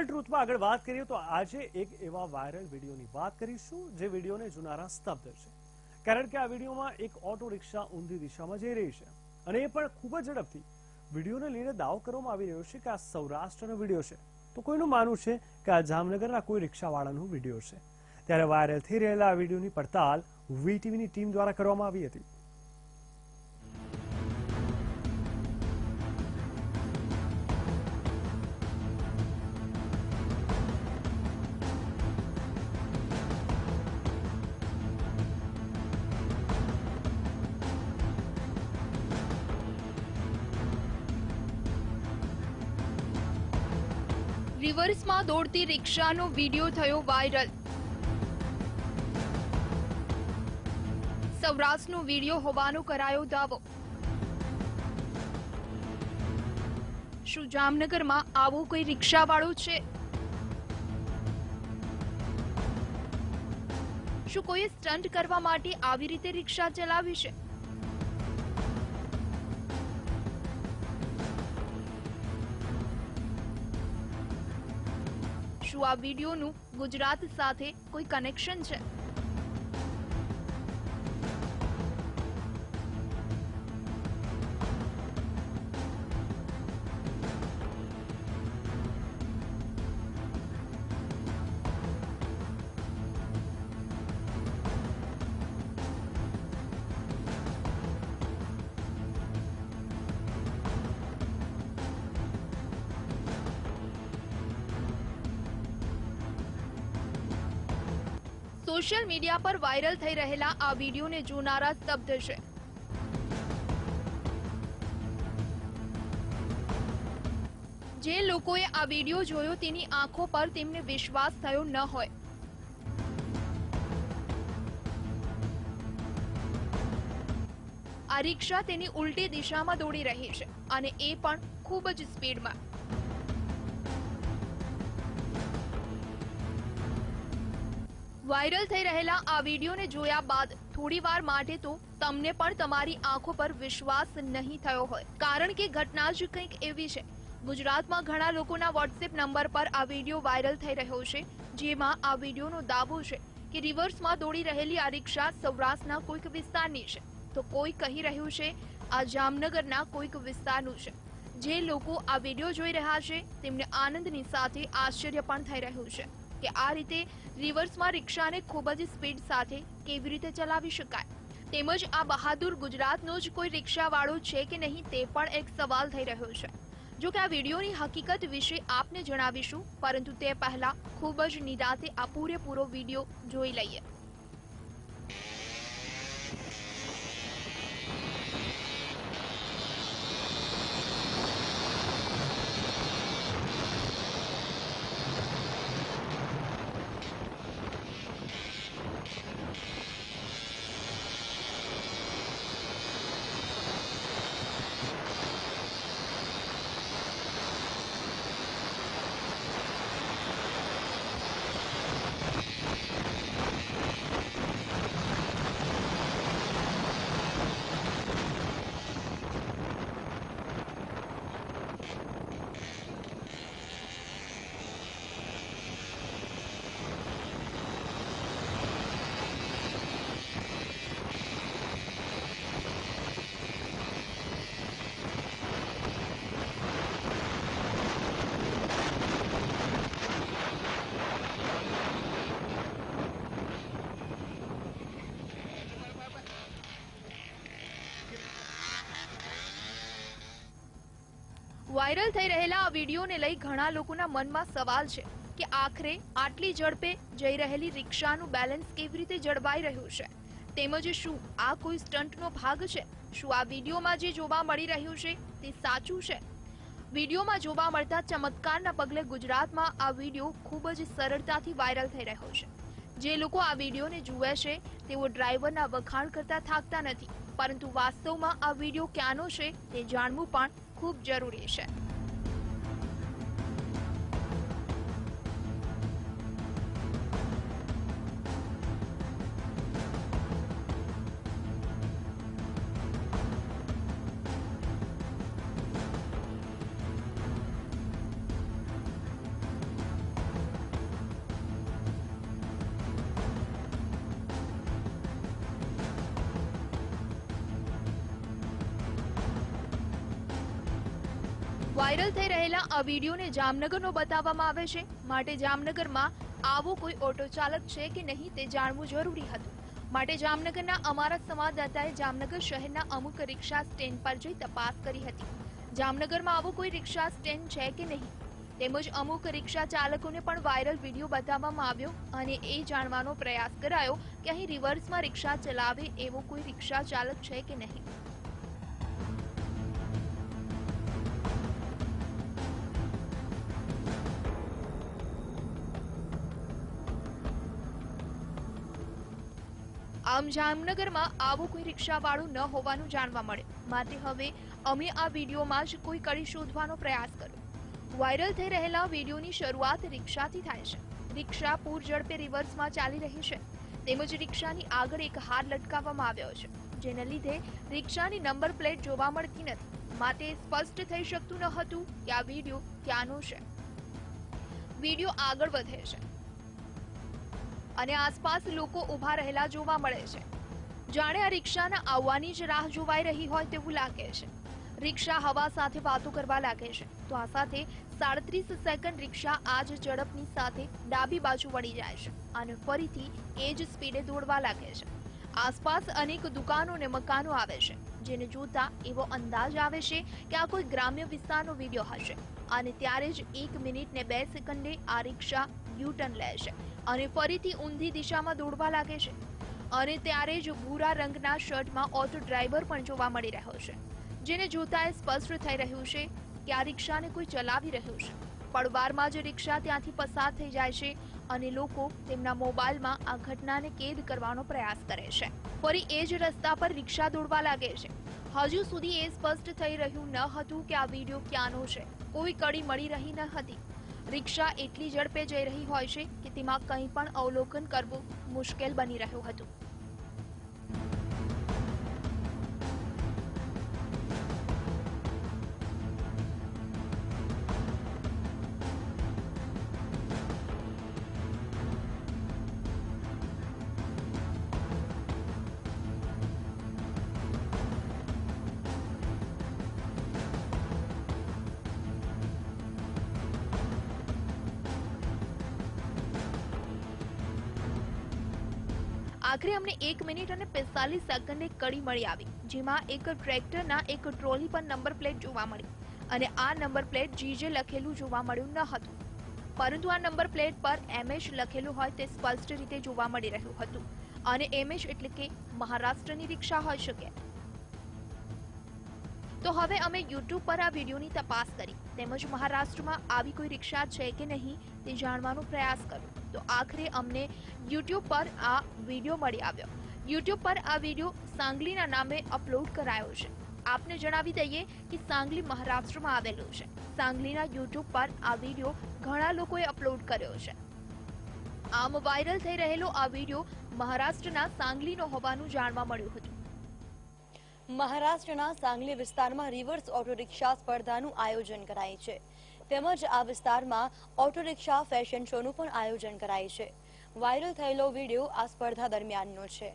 ટ્રુથમાં આગળ વાત કરીએ તો આજે એક એવા વાયરલ વિડીયોની વાત કરીશું જે વિડીયોને જોનારા સ્તબ્ધ છે, કારણ કે આ વિડીયોમાં એક ઓટો રિક્ષા ઊંધી દિશામાં જઈ રહી છે અને એ પણ ખૂબ જ ઝડપથી. વિડીયોને લઈને દાવો કરવામાં આવી રહ્યો છે કે આ સૌરાષ્ટ્રનો વિડીયો છે, તો કોઈનું માનવું છે કે આ જામનગરના કોઈ રિક્ષાવાળાનો વિડીયો છે. ત્યારે વાયરલ થઈ રહેલા આ વિડીયોની પડતાલ વીટીવીની ટીમ દ્વારા કરવામાં આવી હતી. રિવર્સમાં દોડતી રિક્ષાનો વિડીયો થયો વાયરલ. સૌરાષ્ટ્રનો વિડીયો હોવાનો કરાયો દાવો. શું જામનગરમાં આવો કોઈ રિક્ષાવાળો છે? શું કોઈએ સ્ટન્ટ કરવા માટે આવી રીતે રિક્ષા ચલાવી છે? શું આ વિડીયોનું ગુજરાત સાથે કોઈ કનેક્શન છે? સોશિયલ મીડિયા પર વાયરલ થઈ રહેલા આ વિડીયોને જોનારા સ્તબ્ધ છે. જે લોકોએ આ વિડીયો જોયો તેની આંખો પર તેમને વિશ્વાસ થયો ન હોય. આ રિક્ષા તેની ઉલટી દિશામાં દોડી રહી છે અને એ પણ ખૂબ જ સ્પીડમાં. વાયરલ થઈ રહેલા આ વિડીયોને જોયા બાદ થોડી વાર માટે તો તમને પણ તમારી આંખો પર વિશ્વાસ નહીં થયો હોય, કારણ કે ઘટના જ કંઈક એવી છે. ગુજરાતમાં ઘણા લોકોના વોટ્સએપ નંબર પર આ વિડીયો વાયરલ થઈ રહ્યો છે, જેમાં આ વિડીયોનો દાવો છે કે રિવર્સમાં દોડી રહેલી આ રિક્ષા સૌરાષ્ટ્રના કોઈક વિસ્તારની છે, તો કોઈ કહી રહ્યું છે આ જામનગરના કોઈક વિસ્તારનું છે. જે લોકો આ વિડીયો જોઈ રહ્યા છે તેમને આનંદની સાથે આશ્ચર્ય પણ થઈ રહ્યું છે કે આ રીતે રિવર્સમાં રિક્ષાને ખૂબ જ સ્પીડ સાથે કેવી રીતે ચલાવી શકાય, તેમજ આ બહાદુર ગુજરાતનો જ કોઈ રિક્ષાવાળો છે કે નહીં તે પણ એક સવાલ થઈ રહ્યો છે. જો કે આ વિડીયોની હકીકત વિશે આપને જણાવીશું, પરંતુ તે પહેલા ખૂબ જ નિરાંતે આ પૂરેપૂરો વિડીયો જોઈ લઈએ. વાયરલ થઈ રહેલા આ વિડીયોને લઈ ઘણા લોકોના મનમાં સવાલ છે કે આખરે આટલી ઝડપે જઈ રહેલી રિક્ષાનું બેલેન્સ કેવી રીતે જળવાઈ રહ્યું છે, તેમજ શું આ કોઈ સ્ટન્ટનો ભાગ છે? શું આ વિડીયોમાં જે જોવા મળી રહ્યું છે તે સાચું છે? વિડીયોમાં જોવા મળતા ચમત્કારના પગલે ગુજરાતમાં આ વિડીયો ખૂબ જ સરળતાથી વાયરલ થઈ રહ્યો છે. જે લોકો આ વિડીયોને જુએ છે તેઓ ડ્રાઈવરના વખાણ કરતા થાકતા નથી, પરંતુ વાસ્તવમાં આ વિડીયો ક્યાંનો છે તે જાણવું પણ ખૂબ જરૂરી છે. વાયરલ થઈ રહેલા આ વિડીયોને જામનગરનો બતાવવામાં આવે છે, માટે જામનગરમાં આવો કોઈ ઓટો ચાલક છે કે નહીં તે જાણવું જરૂરી હતું. માટે જામનગરના અમારા સંવાદદાતાએ જામનગર શહેરના અમુક રિક્ષા સ્ટેન્ડ પર જઈ તપાસ કરી હતી. જામનગરમાં આવો કોઈ રિક્ષા સ્ટેન્ડ છે કે નહીં, તેમજ અમુક રિક્ષા ચાલકોને પણ વાયરલ વિડીયો બતાવવામાં આવ્યો અને એ જાણવાનો પ્રયાસ કરાયો કે અહીં રિવર્સમાં રિક્ષા ચલાવે એવો કોઈ રિક્ષા ચાલક છે કે નહીં. આમ જામનગરમાં આવું કોઈ રિક્ષાવાળું ન હોવાનું જાણવા મળ્યું, માટે હવે અમે આ વિડીયોમાં જ કોઈ કડી શોધવાનો પ્રયાસ કર્યો. વાયરલ થઈ રહેલા વિડીયોની શરૂઆત રિક્ષાથી થાય છે. રિક્ષા પૂર ઝડપે રિવર્સમાં ચાલી રહી છે, તેમજ રિક્ષાની આગળ એક હાર લટકાવવામાં આવ્યો છે, જેને લીધે રિક્ષાની નંબર પ્લેટ જોવા મળતી નથી, માટે સ્પષ્ટ થઈ શકતું ન હતું કે આ વિડીયો ક્યાંનો છે. વિડીયો આગળ વધે છે અને આસપાસ લોકો ઊભા રહેલા જોવા મળે છે, જાણે આ રિક્ષાના આવવાની જ રાહ જોવાઈ રહી હોય તેવું લાગે છે. રિક્ષા હવા સાથે વાતો કરવા લાગે છે, તો આ સાથે 37 સેકન્ડ રિક્ષા આ જ ઝડપની સાથે ડાબી બાજુ વળી જાય છે અને ફરીથી એ જ સ્પીડે દોડવા લાગે છે. આસપાસ અનેક દુકાનો અને મકાનો આવે છે, જેને જોતા એવો અંદાજ આવે છે કે આ કોઈ ગ્રામ્ય વિસ્તારનો વિડીયો હશે. અને ત્યારે જ 1 મિનિટ ને 2 સેકન્ડે આ રિક્ષા યુ-ટર્ન લે છે અને ફરીથી ઊંધી દિશામાં દોડવા લાગે છે. અને ત્યારે જ ભૂરા રંગના શર્ટમાં ઓટો ડ્રાઈવર પણ જોવા મળી રહ્યો છે, જેને જોતા એ સ્પષ્ટ થઈ રહ્યું છે કે આ રિક્ષાને કોઈ ચલાવી રહ્યું છે. પડવારમાં જ રિક્ષા ત્યાંથી પસાર થઈ જાય છે અને લોકો તેમના મોબાઈલમાં આ ઘટનાને કેદ કરવાનો પ્રયાસ કરે છે. ફરી એ જ રસ્તા પર રિક્ષા દોડવા લાગે છે. હજુ સુધી એ સ્પષ્ટ થઈ રહ્યું ન હતું કે આ વિડીયો ક્યાંનો છે. કોઈ કડી મળી રહી ન હતી. રિક્ષા એટલી ઝડપે જઈ રહી હોય છે કે તેમાં કંઈ પણ અવલોકન કરવું મુશ્કેલ બની રહ્યું હતું. આખરે અમને 1 મિનિટ અને 45 સેકન્ડે કડી મળી આવી, જેમાં એક ટ્રેક્ટરના એક ટ્રોલી પર નંબર પ્લેટ જોવા મળી અને આ નંબર પ્લેટ જીજે લખેલું જોવા મળ્યું ન હતું, પરંતુ આ નંબર પ્લેટ પર એમએચ લખેલું હોય તે સ્પષ્ટ રીતે જોવા મળી રહ્યું હતું અને એમએચ એટલે કે મહારાષ્ટ્રની રિક્ષા હોઈ શકે. તો હવે અમે યુટ્યુબ પર આ વિડીયોની તપાસ કરી, તેમજ મહારાષ્ટ્રમાં આવી કોઈ રિક્ષા છે કે નહીં તે જાણવાનો પ્રયાસ કર્યો. તો આખરે અમને યુટ્યુબ પર આ વિડીયો મળી આવ્યો. યુટ્યુબ પર આ વિડીયો સાંગલીના નામે અપલોડ કરાયો છે. આપને જણાવી દઈએ કે સાંગલી મહારાષ્ટ્રમાં આવેલું છે. સાંગલીના યુટ્યુબ પર આ વિડીયો ઘણા લોકોએ અપલોડ કર્યો છે. આમ વાયરલ થઈ રહેલો આ વિડીયો મહારાષ્ટ્રના સાંગલીનો હોવાનું જાણવા મળ્યું હતું. મહારાષ્ટ્રના સાંગલી વિસ્તારમાં રિવર્સ ઓટો રિક્ષા સ્પર્ધાનું આયોજન કરાય છે, તેમજ આ વિસ્તારમાં ઓટો રિક્ષા ફેશન શોનું પણ આયોજન કરાય છે. વાયરલ થયેલો વિડીયો આ સ્પર્ધા દરમિયાનનો છે.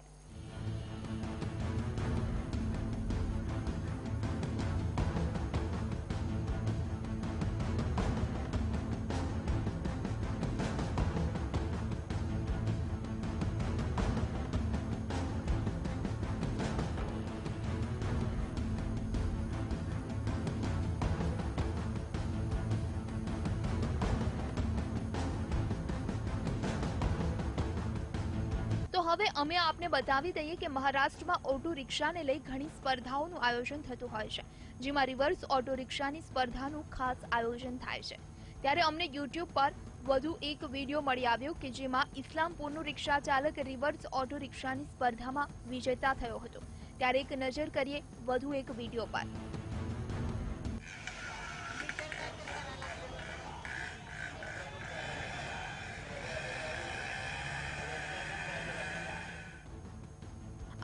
તો હવે અમે આપને બતાવી દઈએ કે મહારાષ્ટ્રમાં ઓટો રિક્ષાને લઈ ઘણી સ્પર્ધાઓનું આયોજન થતું હોય છે, જેમાં રિવર્સ ઓટો રિક્ષાની સ્પર્ધાનું ખાસ આયોજન થાય છે. ત્યારે અમને યુટ્યુબ પર વધુ એક વિડીયો મળી આવ્યો કે જેમાં ઇસ્લામપુરનો રિક્ષા ચાલક રિવર્સ ઓટો રિક્ષાની સ્પર્ધામાં વિજેતા થયો હતો. ત્યારે એક નજર કરીએ વધુ એક વિડીયો પર.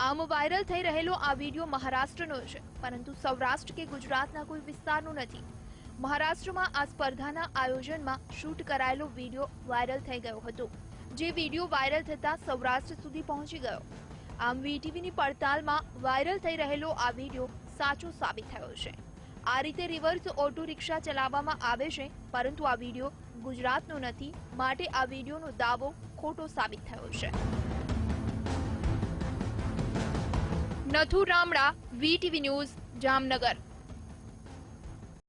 આમ વાયરલ થઈ રહેલો આ વિડીયો મહારાષ્ટ્રનો છે, પરંતુ સૌરાષ્ટ્ર કે ગુજરાતના કોઈ વિસ્તારનો નથી. મહારાષ્ટ્રમાં આ સ્પર્ધાના આયોજનમાં શૂટ કરાયેલો વિડીયો વાયરલ થઈ ગયો હતો, જે વિડીયો વાયરલ થતા સૌરાષ્ટ્ર સુધી પહોંચી ગયો. આમ વીટીવીની પડતાલમાં વાયરલ થઈ રહેલો આ વિડીયો સાચો સાબિત થયો છે. આ રીતે રિવર્સ ઓટો રિક્ષા ચલાવવામાં આવે છે, પરંતુ આ વિડીયો ગુજરાતનો નથી, માટે આ વિડીયોનો દાવો ખોટો સાબિત થયો છે. Nathu Ramda, VTV news, Jamnagar.